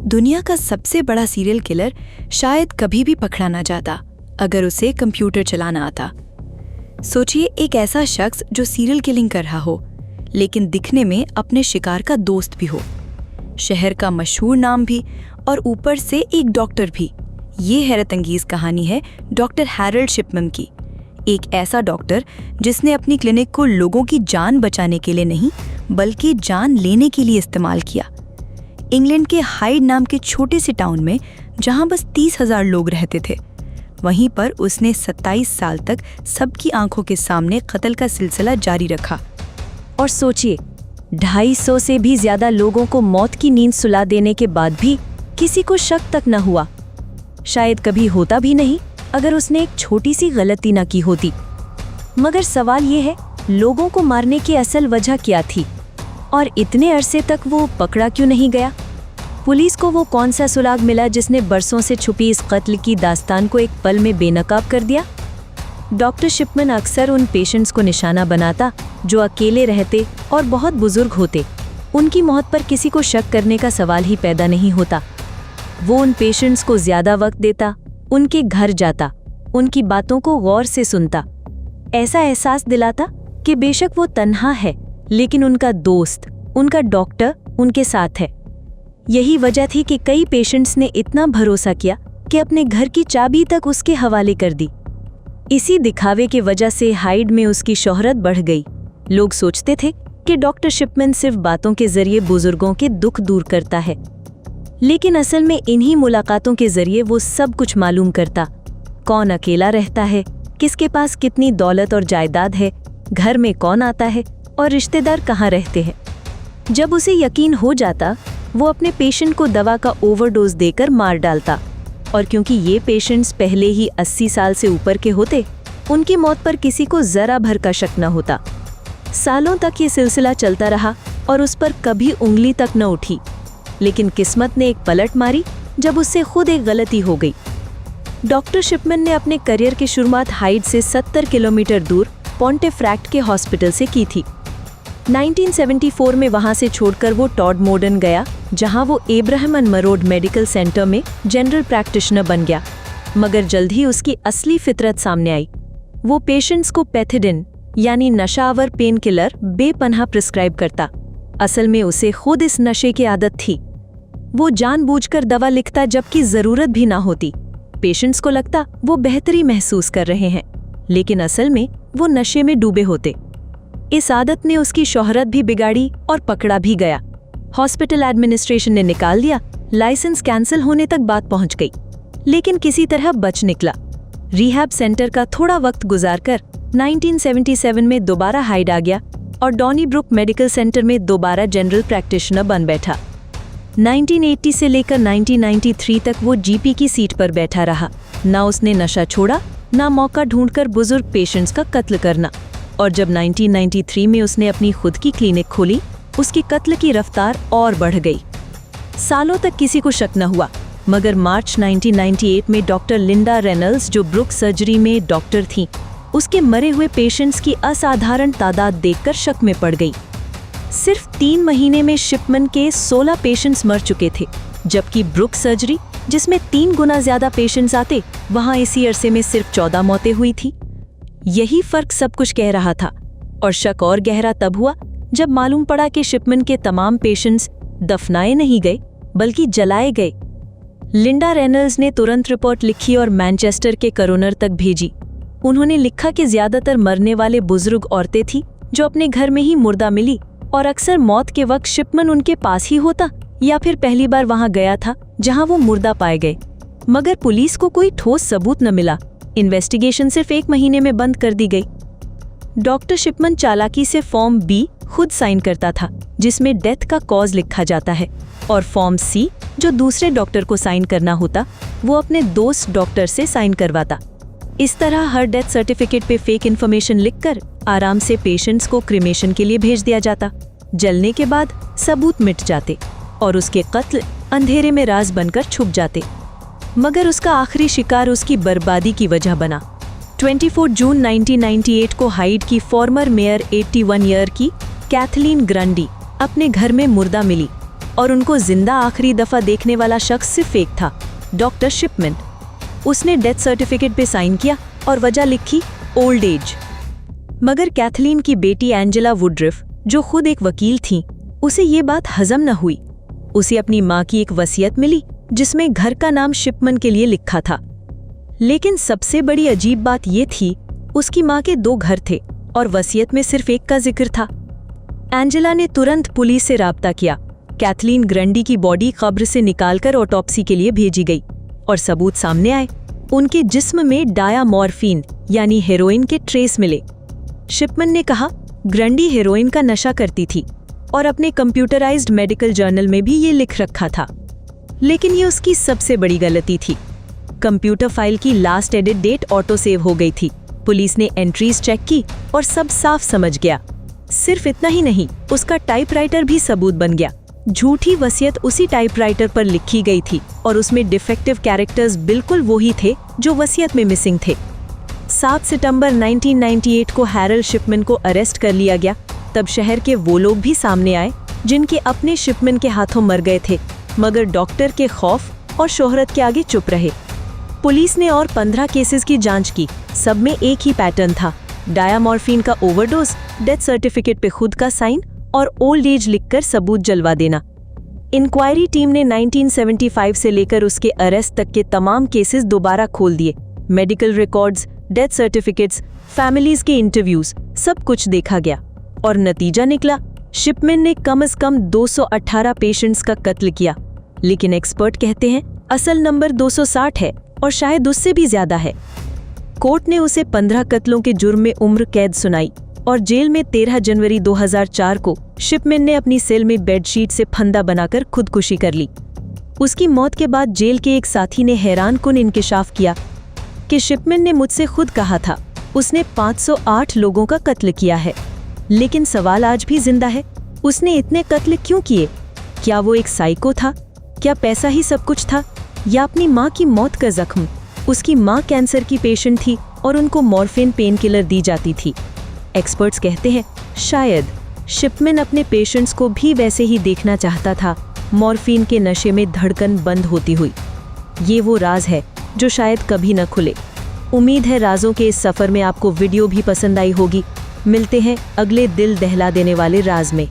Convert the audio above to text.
दुनिया का सबसे बड़ा सीरियल किलर शायद कभी भी पकड़ा ना जाता अगर उसे कंप्यूटर चलाना आता। सोचिए, एक ऐसा शख्स जो सीरियल किलिंग कर रहा हो लेकिन दिखने में अपने शिकार का दोस्त भी हो, शहर का मशहूर नाम भी और ऊपर से एक डॉक्टर भी। ये हैरतअंगेज कहानी है डॉक्टर हैरोल्ड शिपमैन की। एक ऐसा डॉक्टर जिसने अपनी क्लिनिक को लोगों की जान बचाने के लिए नहीं बल्कि जान लेने के लिए इस्तेमाल किया। इंग्लैंड के हाइड नाम के छोटे से टाउन में जहां बस 30,000 लोग रहते थे, वहीं पर उसने 27 साल तक सबकी आंखों के सामने कत्ल का सिलसिला जारी रखा। और सोचिए, 250 से भी ज्यादा लोगों को मौत की नींद सुला देने के बाद भी किसी को शक तक न हुआ। शायद कभी होता भी नहीं अगर उसने एक छोटी सी गलती न की होती। मगर सवाल ये है, लोगों को मारने की असल वजह क्या थी और इतने अरसे तक वो पकड़ा क्यों नहीं गया? पुलिस को वो कौन सा सुराग मिला जिसने बरसों से छुपी इस कत्ल की दास्तान को एक पल में बेनकाब कर दिया? डॉक्टर शिपमैन अक्सर उन पेशेंट्स को निशाना बनाता जो अकेले रहते और बहुत बुजुर्ग होते। उनकी मौत पर किसी को शक करने का सवाल ही पैदा नहीं होता। वो उन पेशेंट्स को ज्यादा वक्त देता, उनके घर जाता, उनकी बातों को गौर से सुनता, ऐसा एहसास दिलाता कि बेशक वो तन्हा है लेकिन उनका दोस्त, उनका डॉक्टर उनके साथ है। यही वजह थी कि कई पेशेंट्स ने इतना भरोसा किया कि अपने घर की चाबी तक उसके हवाले कर दी। इसी दिखावे की वजह से हाइड में उसकी शोहरत बढ़ गई। लोग सोचते थे कि डॉक्टर शिपमैन सिर्फ बातों के जरिए बुजुर्गों के दुख दूर करता है, लेकिन असल में इन्हीं मुलाकातों के जरिए वो सब कुछ मालूम करता। कौन अकेला रहता है, किसके पास कितनी दौलत और जायदाद है, घर में कौन आता है और रिश्तेदार कहाँ रहते हैं। जब उसे यकीन हो जाता, वो अपने पेशेंट को दवा का ओवरडोज देकर मार डालता। और क्योंकि ये पेशेंट्स पहले ही 80 साल से ऊपर के होते, उनकी मौत पर किसी को जरा भर का शक न होता। सालों तक ये सिलसिला चलता रहा और उस पर कभी उंगली तक न उठी। लेकिन किस्मत ने एक पलट मारी जब उससे खुद एक गलती हो गई। डॉक्टर शिपमैन ने अपने करियर की शुरुआत हाइड से 70 किलोमीटर दूर पोंटेफ्रैक्ट के हॉस्पिटल से की थी। 1974 में वहां से छोड़कर वो टॉडमोडन गया, जहां वो एब्राहम एंड मरोड मेडिकल सेंटर में जनरल प्रैक्टिशनर बन गया। मगर जल्द ही उसकी असली फितरत सामने आई। वो पेशेंट्स को पैथिडिन यानी नशावर पेन किलर बेपनाह प्रिस्क्राइब करता। असल में उसे खुद इस नशे की आदत थी। वो जानबूझकर दवा लिखता जबकि जरूरत भी ना होती। पेशेंट्स को लगता वो बेहतरी महसूस कर रहे हैं, लेकिन असल में वो नशे में डूबे होते। इस आदत ने उसकी शोहरत भी बिगाड़ी और पकड़ा भी गया। हॉस्पिटल एडमिनिस्ट्रेशन ने निकाल दिया, लाइसेंस कैंसिल होने तक बात पहुंच गई, लेकिन किसी तरह बच निकला। रिहैब सेंटर का थोड़ा वक्त गुजारकर 1977 में दोबारा हाइड आ गया और डॉनीब्रुक मेडिकल सेंटर में दोबारा जनरल प्रैक्टिशनर बन बैठा। 1980 से लेकर 1993 तक वो जीपी की सीट पर बैठा रहा। ना उसने नशा छोड़ा, ना मौका ढूंढकर बुजुर्ग पेशेंट्स का कत्ल करना। और जब 1993 में उसने अपनी खुद की क्लिनिक खोली, उसकी कत्ल की रफ्तार और बढ़ गई। सालों तक किसी को शक न हुआ, मगर मार्च 1998 में डॉक्टर लिंडा रेनल्ड्स, जो ब्रुक सर्जरी में डॉक्टर थीं, उसके मरे हुए पेशेंट्स की असाधारण तादाद देखकर शक में पड़ गई। सिर्फ 3 महीने में शिपमैन के 16 पेशेंट्स मर चुके थे, जबकि ब्रुक सर्जरी, जिसमें 3 गुना ज्यादा पेशेंट्स आते, वहां इसी अरसे में सिर्फ 14 मौतें हुई थी। यही फर्क सब कुछ कह रहा था। और शक और गहरा तब हुआ जब मालूम पड़ा कि शिपमैन के तमाम पेशेंट्स दफनाए नहीं गए बल्कि जलाए गए। लिंडा रेनल्ड्स ने तुरंत रिपोर्ट लिखी और मैनचेस्टर के करोनर तक भेजी। उन्होंने लिखा कि ज्यादातर मरने वाले बुजुर्ग औरतें थीं जो अपने घर में ही मुर्दा मिली, और अक्सर मौत के वक्त शिपमैन उनके पास ही होता या फिर पहली बार वहां गया था जहां वो मुर्दा पाए गए। मगर पुलिस को कोई ठोस सबूत न मिला। इन्वेस्टिगेशन सिर्फ 1 महीने में बंद कर दी गई। डॉक्टर शिपमैन चालाकी से फॉर्म बी खुद साइन करता था, जिसमें डेथ का कॉज लिखा जाता है, और फॉर्म सी, जो दूसरे डॉक्टर को साइन करना होता, वो अपने दोस्त डॉक्टर से साइन करवाता। इस तरह हर डेथ सर्टिफिकेट पे फेक इन्फॉर्मेशन लिखकर आराम से पेशेंट्स को क्रिमेशन के लिए भेज दिया जाता। जलने के बाद सबूत मिट जाते और उसके कत्ल अंधेरे में राज बनकर छुप जाते। मगर उसका आखिरी शिकार उसकी बर्बादी की वजह बना। 24 जून 1998 को हाइड की फॉर्मर मेयर 81 ईयर की कैथलीन ग्रंडी अपने घर में मुर्दा मिली। और उनको जिंदा आखिरी दफा देखने वाला शख्स सिर्फ एक था, डॉक्टर शिपमैन। उसने डेथ सर्टिफिकेट पे साइन किया और वजह लिखी ओल्ड एज। मगर कैथलीन की बेटी एंजेला वुडरिफ, जो खुद एक वकील थी, उसे ये बात हजम न हुई। उसे अपनी माँ की एक वसीयत मिली जिसमें घर का नाम शिपमैन के लिए लिखा था। लेकिन सबसे बड़ी अजीब बात ये थी, उसकी माँ के 2 घर थे और वसीयत में सिर्फ एक का जिक्र था। एंजेला ने तुरंत पुलिस से राब्ता किया। कैथलीन ग्रंडी की बॉडी कब्र से निकालकर ऑटोप्सी के लिए भेजी गई और सबूत सामने आए। उनके जिस्म में डायामॉर्फिन यानी हेरोइन के ट्रेस मिले। शिपमैन ने कहा ग्रंडी हेरोइन का नशा करती थी और अपने कंप्यूटराइज्ड मेडिकल जर्नल में भी ये लिख रखा था। लेकिन ये उसकी सबसे बड़ी गलती थी। कंप्यूटर फाइल की last edit date auto save हो गई थी। पुलिस ने एंट्रीज चेक की और सब साफ समझ गया। सिर्फ इतना ही नहीं, उसका टाइपराइटर भी सबूत बन गया। झूठी वसीयत उसी टाइपराइटर पर लिखी गई थी और उसमें डिफेक्टिव कैरेक्टर्स बिल्कुल वही थे जो वसीयत में मिसिंग थे। 7 सितंबर 1998 को हैरल्ड शिपमैन को अरेस्ट कर लिया गया। तब शहर के वो लोग भी सामने आए जिनके अपने शिपमैन के हाथों मर गए थे, मगर डॉक्टर के खौफ और शोहरत के आगे चुप रहे। पुलिस ने और 15 केसेस की जांच की। सब में एक ही पैटर्न था, डायामॉर्फिन का ओवरडोज, डेथ सर्टिफिकेट पे खुद का साइन और ओल्ड एज लिखकर सबूत जलवा देना। इंक्वायरी टीम ने 1975 से लेकर उसके अरेस्ट तक के तमाम केसेस दोबारा खोल दिए। Medical records, death certificates, families के इंटरव्यूज, सब कुछ देखा गया और नतीजा निकला, शिपमैन ने कम से कम 218 पेशेंट्स का कत्ल किया। लेकिन एक्सपर्ट कहते हैं असल नंबर 260 है और शायद उससे भी ज्यादा है। कोर्ट ने उसे 15 कत्लों के जुर्म में उम्र कैद सुनाई और जेल में 13 जनवरी 2004 को शिपमैन ने अपनी सेल में बेडशीट से फंदा बनाकर खुदकुशी कर ली। उसकी मौत के बाद जेल के एक साथी ने हैरानकुन इंकिशाफ किया कि शिपमैन ने मुझसे खुद कहा था उसने 508 लोगों का कत्ल किया है। लेकिन सवाल आज भी जिंदा है, उसने इतने कत्ल क्यों किए? क्या वो एक साइको था? क्या पैसा ही सब कुछ था? या अपनी माँ की मौत का जख्म? उसकी माँ कैंसर की पेशेंट थी और उनको मॉर्फिन पेन किलर दी जाती थी। एक्सपर्ट्स कहते हैं शायद शिपमैन अपने पेशेंट्स को भी वैसे ही देखना चाहता था, मॉर्फिन के नशे में धड़कन बंद होती हुई। ये वो राज है जो शायद कभी न खुले। उम्मीद है राजों के इस सफ़र में आपको वीडियो भी पसंद आई होगी। मिलते हैं अगले दिल दहला देने वाले राज में।